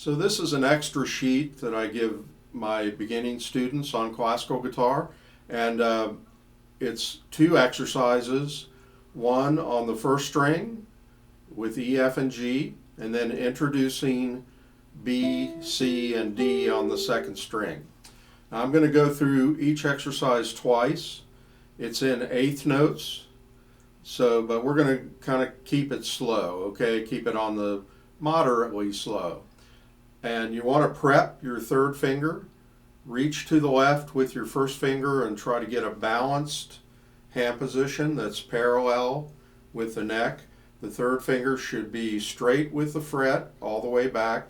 So this is an extra sheet that I give my beginning students on classical guitar, and it's two exercises, one on the first string with E, F, and G, and then introducing B, C, and D on the second string. Now I'm going to go through each exercise twice. It's in eighth notes, but we're going to kind of keep it slow, okay? Keep it on the moderately slow. And you want to prep your third finger, reach to the left with your first finger and try to get a balanced hand position that's parallel with the neck. The third finger should be straight with the fret all the way back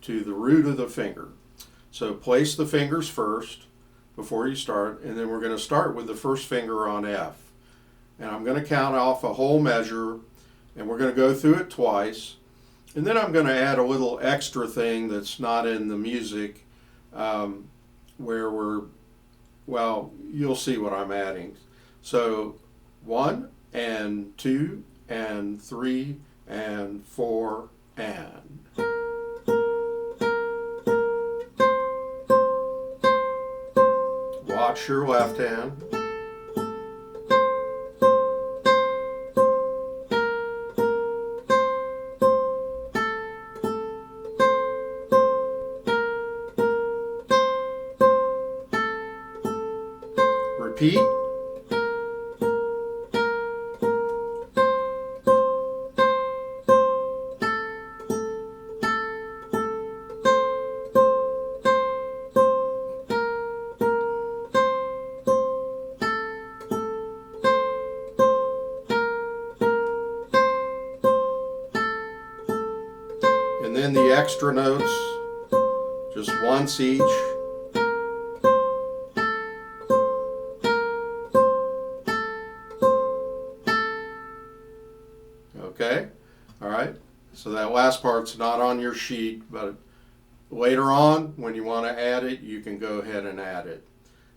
to the root of the finger. So place the fingers first before you start, and then we're going to start with the first finger on F. And I'm going to count off a whole measure, and we're going to go through it twice. And then I'm going to add a little extra thing that's not in the music, where you'll see what I'm adding. So 1 and 2 and 3 and 4 and. Watch your left hand. Repeat. And then the extra notes, just once each. Okay, all right, so that last part's not on your sheet, but later on when you want to add it, you can go ahead and add it.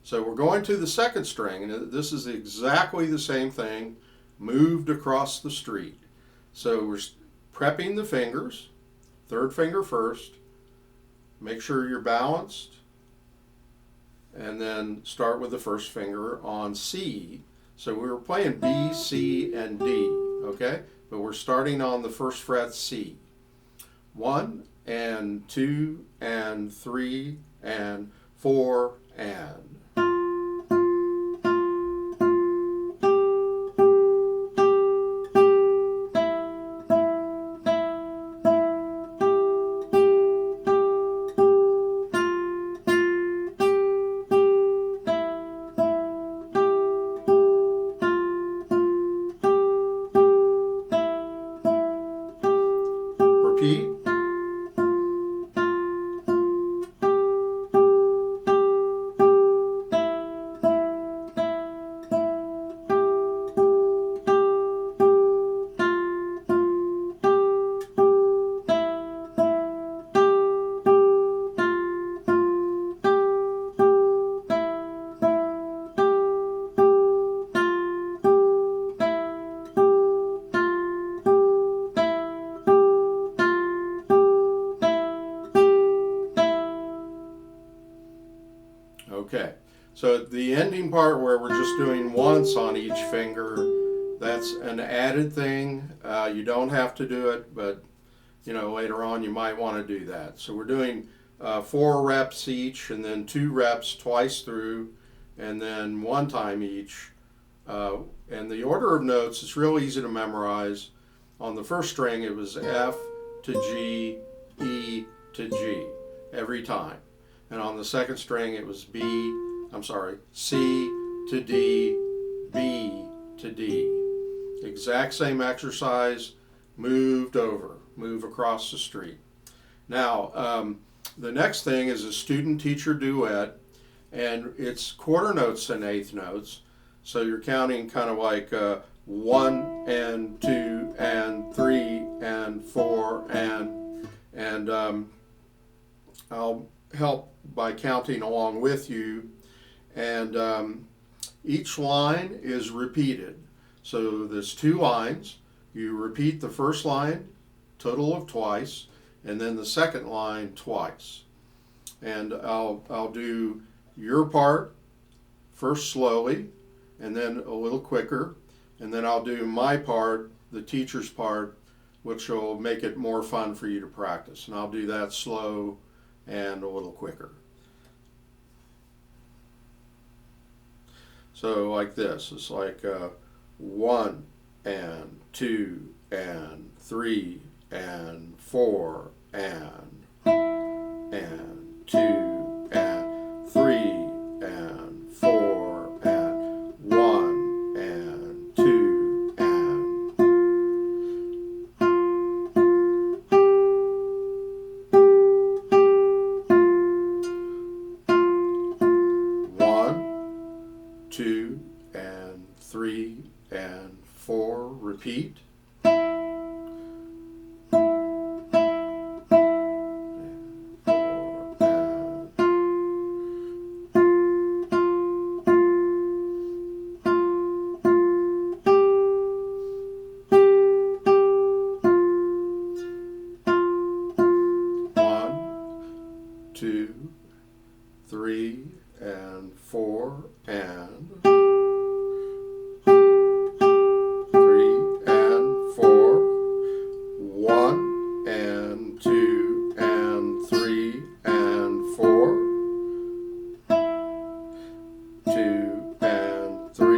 So we're going to the second string, and this is exactly the same thing, moved across the street. So we're prepping the fingers, third finger first, make sure you're balanced, and then start with the first finger on C. So we were playing B, C, and D, okay? But we're starting on the first fret C. 1 and 2 and 3 and 4 and. Repeat. Okay, so the ending part where we're just doing once on each finger, that's an added thing. You don't have to do it, but later on you might want to do that. So we're doing 4 reps each, and then 2 reps twice through, and then 1 time each. And the order of notes is real easy to memorize. On the first string it was F to G, E to G every time. And on the second string it was C to D, B to D. Exact same exercise, move across the street. Now, the next thing is a student-teacher duet, and it's quarter notes and eighth notes. So you're counting kind of like 1 and 2 and 3 and 4 and I'll help by counting along with you, and each line is repeated. So there's 2 lines. You repeat the first line total of twice, and then the second line twice. And I'll do your part first slowly, and then a little quicker, and then I'll do my part, the teacher's part, which will make it more fun for you to practice. And I'll do that slow and a little quicker. So like this, it's like 1 and 2 and 3 and 4 and 2 and 3 and 4 and 1 and 2 and 1, 2 and 3 and 4. Repeat. Two, 3 and 4 and 3 and 4, 1 and 2 and 3 and 4, 2 and 3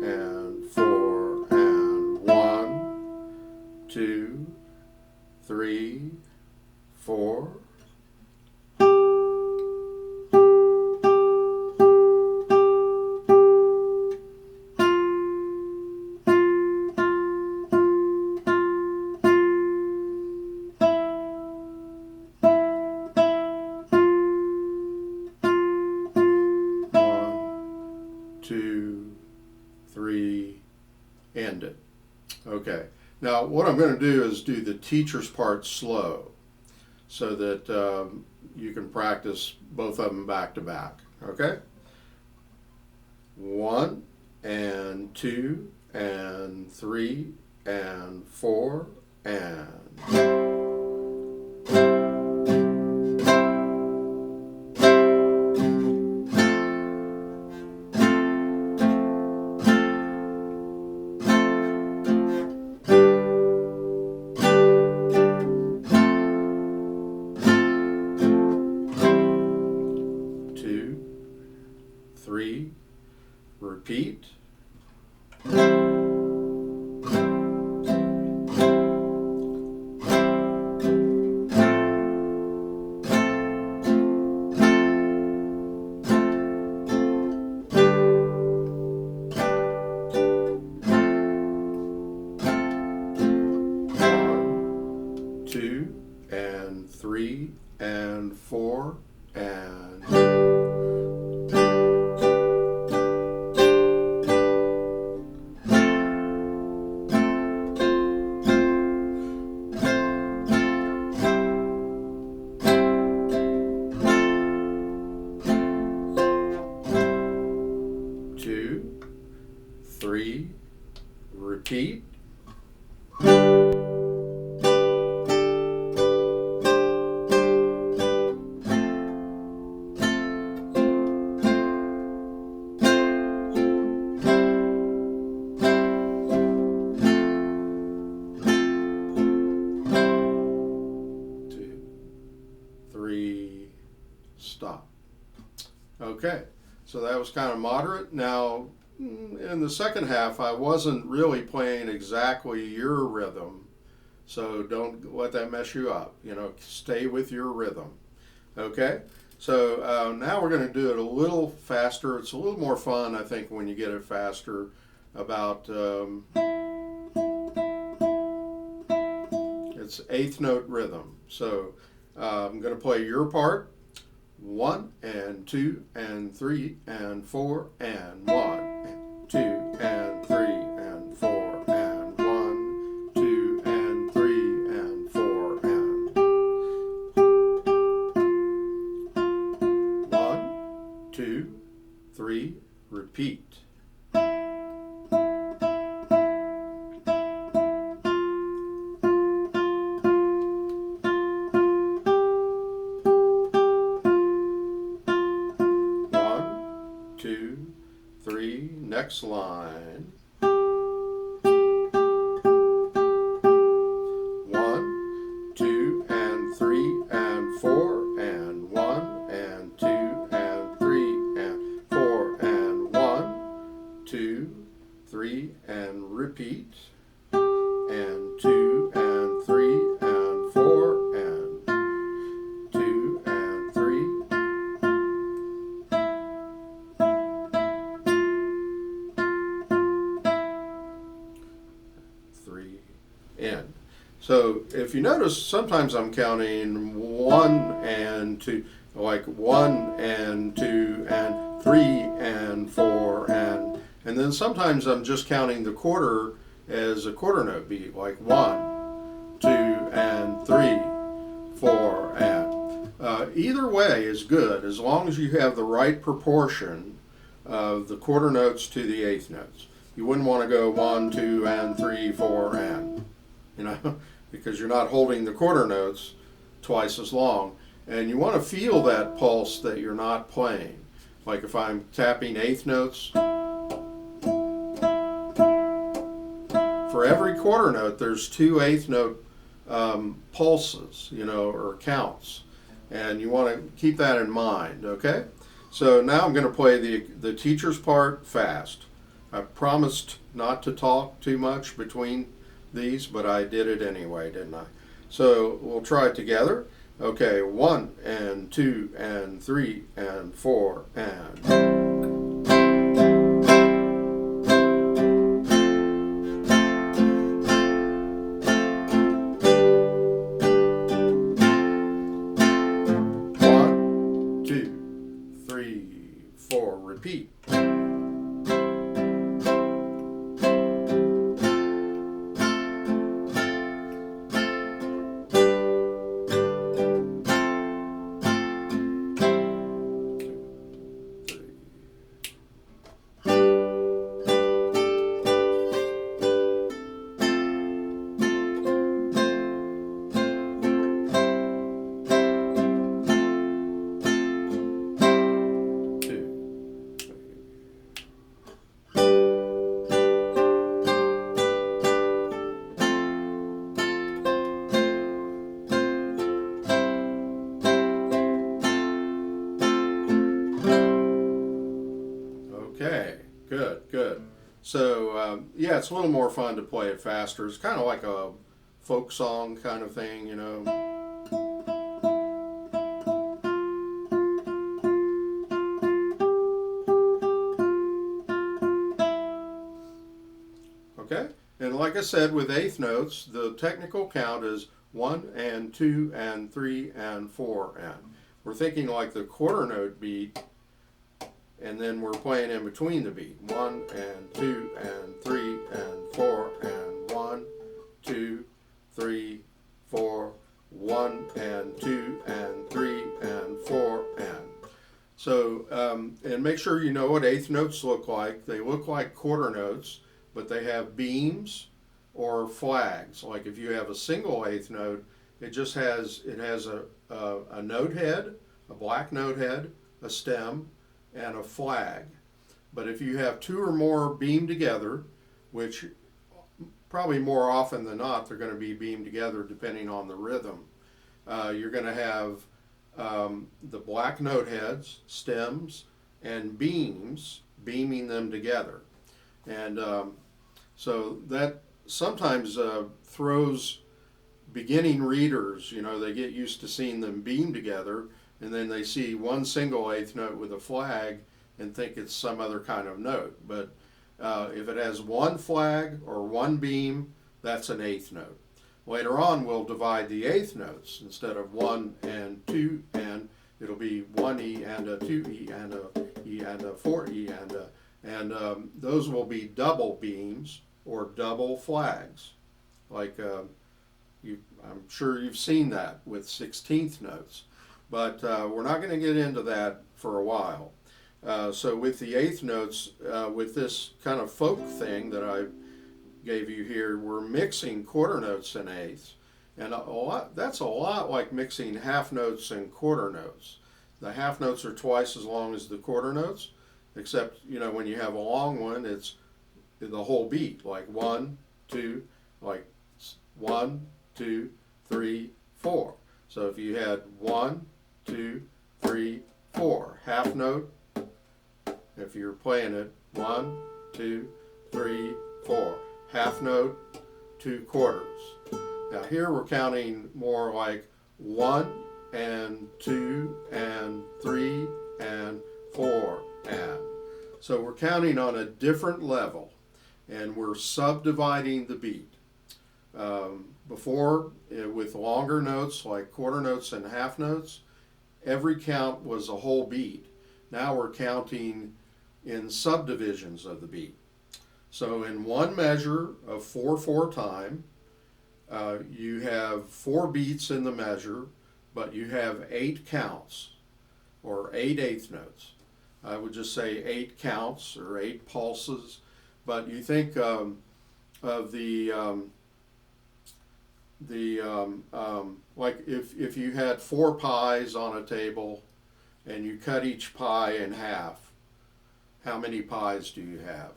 and 4 and 1, 2, 3, 4. Two, three, end it. Okay. Now what I'm going to do is do the teacher's part slow so that you can practice both of them back to back. Okay? 1 and 2 and 3 and 4 and 3, repeat. 2 and 3 and 4 and 2, 3, repeat. 3, stop. Okay, so that was kind of moderate. Now, in the second half, I wasn't really playing exactly your rhythm, so don't let that mess you up. You know, stay with your rhythm. Okay, so now we're going to do it a little faster. It's a little more fun, I think, when you get it faster. About it's eighth note rhythm. So I'm going to play your part. 1 and 2 and 3 and 4 and 1 and 2 and 3 and 4 and 1, 2 and 3 and 4 and 1, 2, 3, repeat. 1, next line. 1, 2, and 3, and 4, and 1, and 2, and 3, and 4, and 1, 2, 3, and repeat. And 2, and 3, and 4, and 2, and 3. 3, end. So if you notice, sometimes I'm counting 1 and 2, like 1 and 2 and 3 and 4, and then sometimes I'm just counting the quarter as a quarter note beat, like 1, 2, and 3, 4, and either way is good as long as you have the right proportion of the quarter notes to the eighth notes. You wouldn't want to go 1, 2, and 3, 4, and, you know, because you're not holding the quarter notes twice as long. And you want to feel that pulse that you're not playing. Like if I'm tapping eighth notes, for every quarter note, there's 2 eighth note pulses, you know, or counts. And you want to keep that in mind, okay? So now I'm going to play the teacher's part fast. I promised not to talk too much between these, but I did it anyway, didn't I? So we'll try it together. Okay, 1, and 2, and 3, and 4, and... Repeat. Okay, good, good. So, yeah, it's a little more fun to play it faster. It's kind of like a folk song kind of thing, you know. Okay, and like I said, with eighth notes, the technical count is 1, and 2, and 3, and 4, and. We're thinking like the quarter note beat, and then we're playing in between the beat. 1, and 2, and 3, and 4, and 1, 2, 3, 4, 1, and 2, and 3, and 4, and. So, and make sure you know what eighth notes look like. They look like quarter notes, but they have beams or flags. Like if you have a single eighth note, it has a note head, a black note head, a stem, and a flag. But if you have 2 or more beamed together, which probably more often than not they're going to be beamed together depending on the rhythm, you're going to have the black note heads, stems, and beams beaming them together. And so that sometimes throws beginning readers, you know, they get used to seeing them beam together, and then they see one single eighth note with a flag and think it's some other kind of note. But if it has one flag or one beam, that's an eighth note. Later on, we'll divide the eighth notes. Instead of 1 and 2 and, it'll be 1 E and a 2 E and a E and a 4 E and a, and those will be double beams or double flags. Like I'm sure you've seen that with 16th notes. But we're not going to get into that for a while. So with the eighth notes, with this kind of folk thing that I gave you here, we're mixing quarter notes and eighths. And that's a lot like mixing half notes and quarter notes. The half notes are twice as long as the quarter notes, except, you know, when you have a long one, it's the whole beat, like 1, 2, like 1, 2, 3, 4. So if you had 1, 2, 3, 4, half note, if you're playing it 1, 2, 3, 4, half note, 2 quarters. Now here we're counting more like 1 and 2 and 3 and 4 and. So we're counting on a different level, and we're subdividing the beat. Before, with longer notes like quarter notes and half notes, every count was a whole beat. Now we're counting in subdivisions of the beat. So in one measure of 4/4 time, you have 4 beats in the measure, but you have 8 counts, or 8 eighth notes. I would just say 8 counts or 8 pulses. But you think of like if you had 4 pies on a table and you cut each pie in half, how many pies do you have?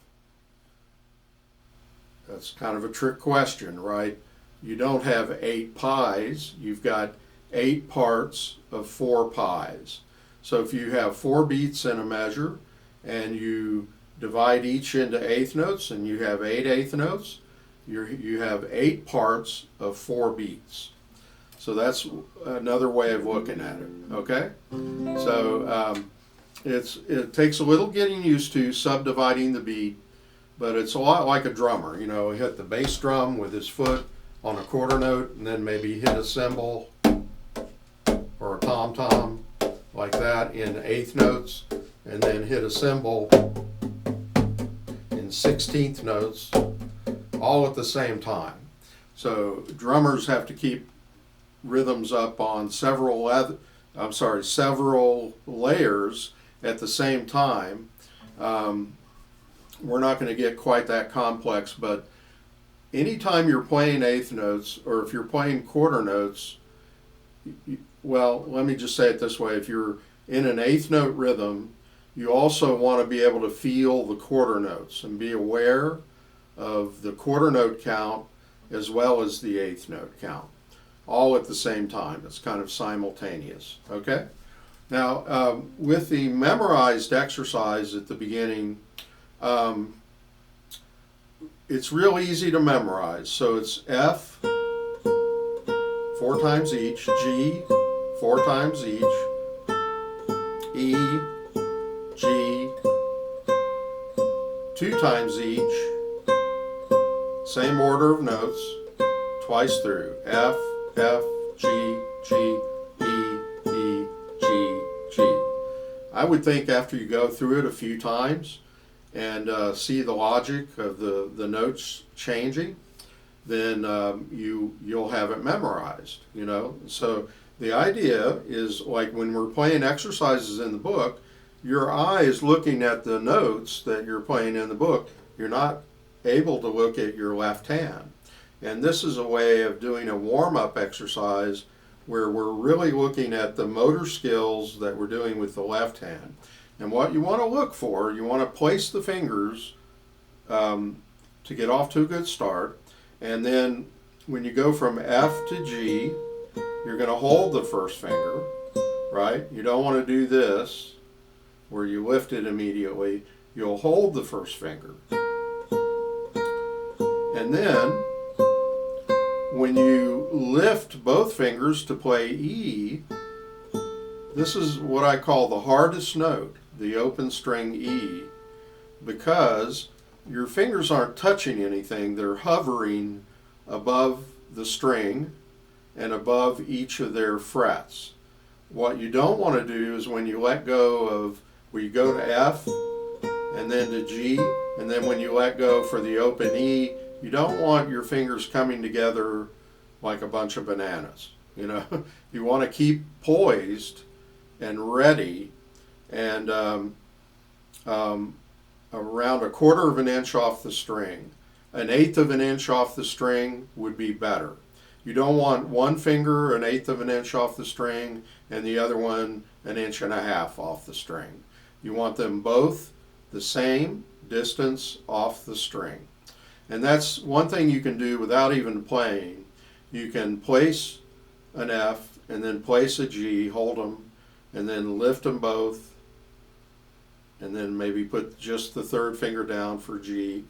That's kind of a trick question, right? You don't have 8 pies, you've got 8 parts of 4 pies. So if you have 4 beats in a measure and you divide each into eighth notes and you have 8 eighth notes, you have 8 parts of 4 beats. So that's another way of looking at it, okay? So it takes a little getting used to subdividing the beat, but it's a lot like a drummer. You know, he hit the bass drum with his foot on a quarter note and then maybe hit a cymbal or a tom-tom like that in eighth notes, and then hit a cymbal in 16th notes, all at the same time. So drummers have to keep rhythms up on several layers at the same time. We're not going to get quite that complex, but anytime you're playing eighth notes, or if you're playing quarter notes, well, let me just say it this way. If you're in an eighth note rhythm, you also want to be able to feel the quarter notes and be aware of the quarter note count as well as the eighth note count, all at the same time. It's kind of simultaneous, okay? Now, with the memorized exercise at the beginning, it's real easy to memorize. So it's F 4 times each, G 4 times each, E, G 2 times each, same order of notes, twice through, F, F, G, G, E, E, G, G. I would think after you go through it a few times and see the logic of the notes changing, then you'll have it memorized, you know. So the idea is, like when we're playing exercises in the book, your eye is looking at the notes that you're playing in the book. You're not able to look at your left hand. And this is a way of doing a warm-up exercise where we're really looking at the motor skills that we're doing with the left hand. And what you want to look for, you want to place the fingers to get off to a good start. And then when you go from F to G, you're going to hold the first finger, right? You don't want to do this where you lift it immediately. You'll hold the first finger. And then when you lift both fingers to play E, this is what I call the hardest note, the open string E, because your fingers aren't touching anything. They're hovering above the string and above each of their frets. What you don't want to do is when you let go of, where you go to F and then to G, and then when you let go for the open E, you don't want your fingers coming together like a bunch of bananas. You know, you want to keep poised and ready, and around 1/4 of an inch off the string. 1/8 of an inch off the string would be better. You don't want one finger 1/8 of an inch off the string and the other one 1.5 inches off the string. You want them both the same distance off the string. And that's one thing you can do without even playing. You can place an F and then place a G, hold them, and then lift them both, and then maybe put just the third finger down for G.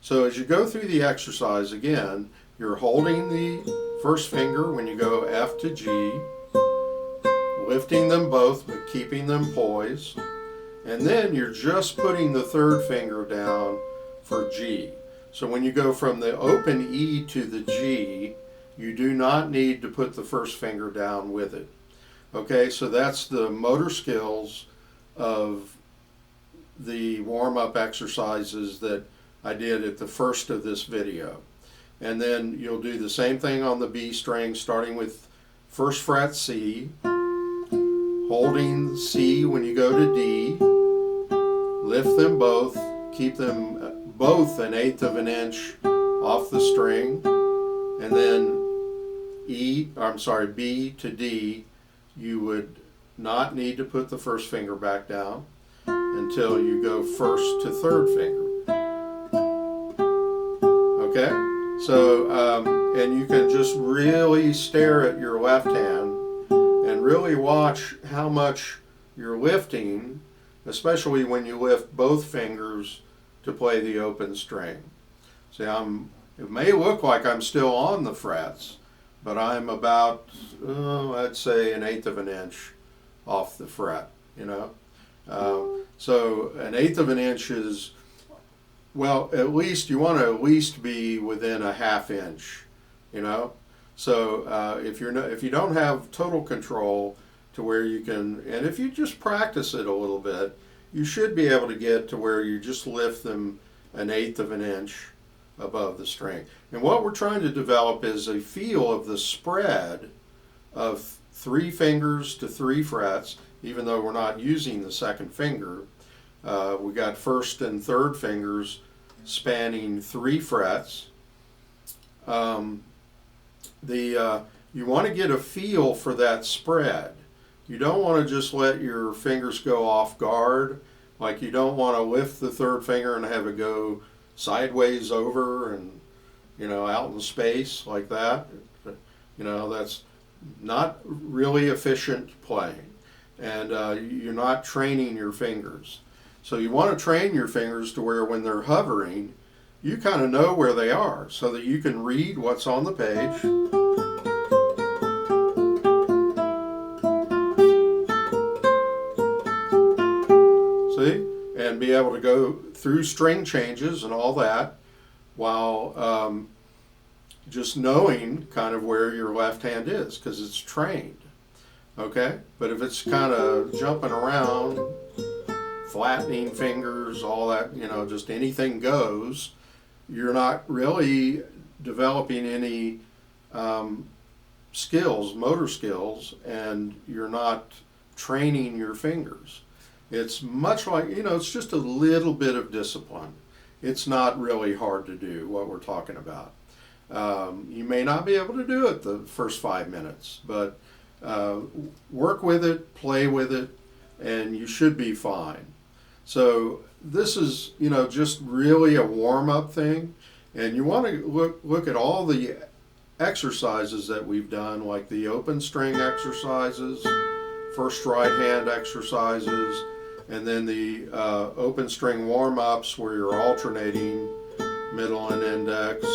So as you go through the exercise, again, you're holding the first finger when you go F to G, lifting them both but keeping them poised, and then you're just putting the third finger down for G. So when you go from the open E to the G, you do not need to put the first finger down with it. Okay, so that's the motor skills of the warm-up exercises that I did at the first of this video. And then you'll do the same thing on the B string, starting with first fret C, holding C when you go to D, lift them both, keep them both 1/8 of an inch off the string, and then B to D, you would not need to put the first finger back down until you go first to third finger. Okay? So, and you can just really stare at your left hand and really watch how much you're lifting, especially when you lift both fingers to play the open string. See, it may look like I'm still on the frets, but I'm about, I'd say 1/8 of an inch off the fret, you know. So 1/8 of an inch is, well, at least you want to at least be within a 1/2 inch, you know. So if you don't have total control to where you can, and if you just practice it a little bit, you should be able to get to where you just lift them 1/8 of an inch above the string. And what we're trying to develop is a feel of the spread of 3 fingers to 3 frets, even though we're not using the second finger. We got first and third fingers spanning 3 frets. You want to get a feel for that spread. You don't want to just let your fingers go off guard. Like, you don't want to lift the third finger and have it go sideways over and, you know, out in space like that. You know, that's not really efficient playing. And you're not training your fingers. So you want to train your fingers to where when they're hovering, you kind of know where they are so that you can read what's on the page. See? And be able to go through string changes and all that while just knowing kind of where your left hand is, because it's trained. Okay? But if it's kind of jumping around, flattening fingers, all that, you know, just anything goes, you're not really developing any skills, motor skills, and you're not training your fingers. It's much like, you know, it's just a little bit of discipline. It's not really hard to do what we're talking about. You may not be able to do it the first 5 minutes, but work with it, play with it, and you should be fine. So this is, you know, just really a warm-up thing, and you want to look at all the exercises that we've done, like the open string exercises, first right hand exercises, and then the open string warm-ups where you're alternating middle and index.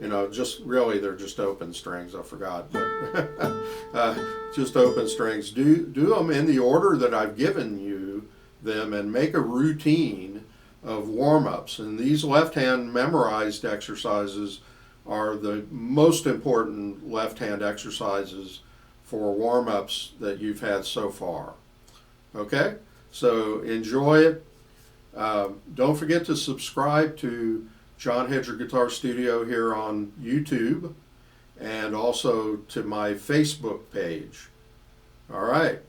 You know, just really they're just open strings, I forgot, but just open strings. Do them in the order that I've given you them, and make a routine of warm-ups. And these left-hand memorized exercises are the most important left-hand exercises for warm-ups that you've had so far. Okay? So enjoy it. Don't forget to subscribe to John Hedger Guitar Studio here on YouTube, and also to my Facebook page. All right.